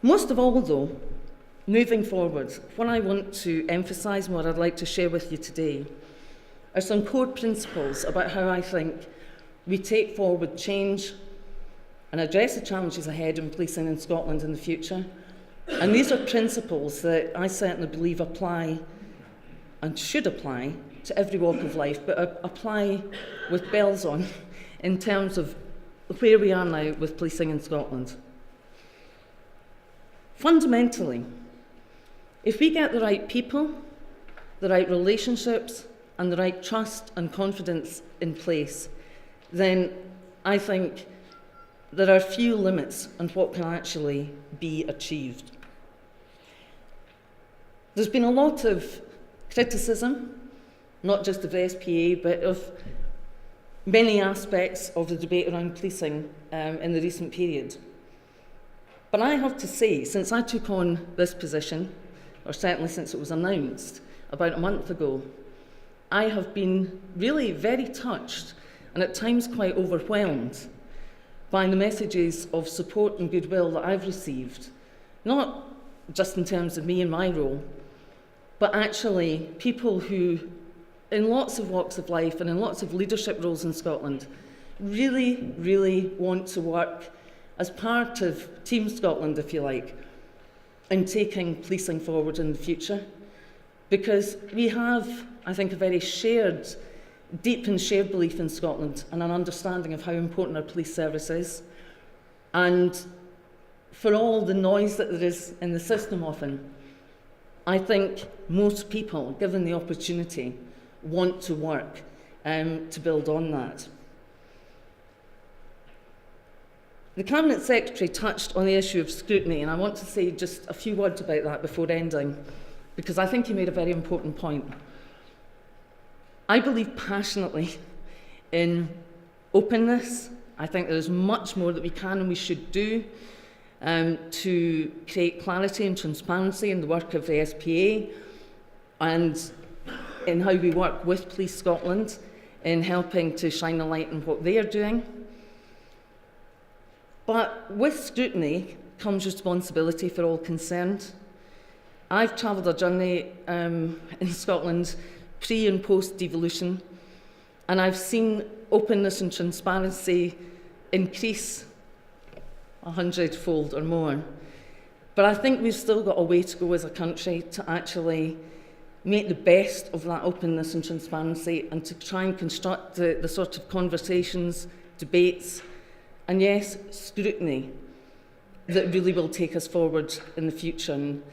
Most of all, though, moving forward, what I want to emphasise and what I'd like to share with you today are some core principles about how I think we take forward change and address the challenges ahead in policing in Scotland in the future. And these are principles that I certainly believe apply and should apply to every walk of life, but apply with bells on in terms of where we are now with policing in Scotland. Fundamentally, if we get the right people, the right relationships, and the right trust and confidence in place, then I think there are few limits on what can actually be achieved. There's been a lot of criticism, not just of the SPA, but of many aspects of the debate around policing in the recent period. But I have to say, since I took on this position, or certainly since it was announced about a month ago, I have been really very touched and at times quite overwhelmed by the messages of support and goodwill that I've received, not just in terms of me and my role, but actually people who, in lots of walks of life and in lots of leadership roles in Scotland, really, really want to work as part of Team Scotland, if you like, in taking policing forward in the future. Because we have, I think, a very deep and shared belief in Scotland and an understanding of how important our police service is. And for all the noise that there is in the system often, I think most people, given the opportunity, want to work to build on that. The Cabinet Secretary touched on the issue of scrutiny, and I want to say just a few words about that before ending, because I think he made a very important point. I believe passionately in openness. I think there's much more that we can and we should do to create clarity and transparency in the work of the SPA and in how we work with Police Scotland in helping to shine a light on what they are doing. But with scrutiny comes responsibility for all concerned. I've travelled a journey in Scotland pre and post devolution, and I've seen openness and transparency increase 100-fold or more. But I think we've still got a way to go as a country to actually make the best of that openness and transparency and to try and construct the sort of conversations, debates, and yes, scrutiny that really will take us forward in the future. And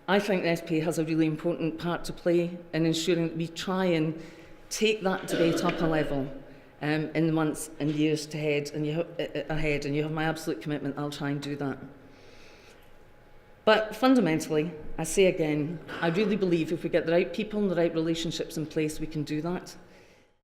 I think the SPA has a really important part to play in ensuring that we try and take that debate up a level in the months and years ahead, and you have my absolute commitment I'll try and do that. But fundamentally, I say again, I really believe if we get the right people and the right relationships in place, we can do that.